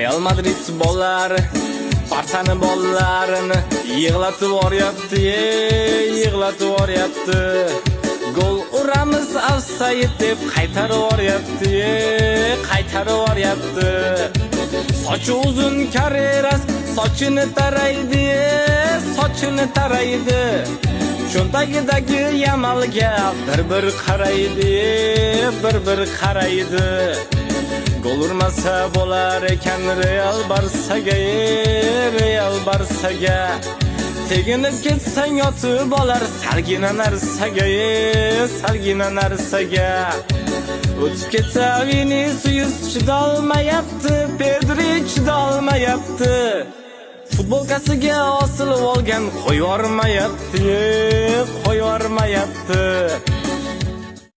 Real Madrid bollari Barçani bollarini yig'latib yuboryapti, yig'latib yuboryapti. Gol uramiz offside deb qaytarib yuboryapti, qaytarib yuboryapti. Sochi uzun Carreras sochini taraydi, sochini taraydi. Cho'ntagidagi Yamalga bir qaraydi, bir qaraydi. Gol urmasa bo'lar ekan Real Barsaga, Real Barsaga. Teginib ketsang yotib olar salgina narsaga, salgina narsaga. O'tib ketsa Vinicius chidolmayapti, Pedri chidolmayapti. Futbolkasiga osilib olgan qo'yormayapti, qo'yormayapti.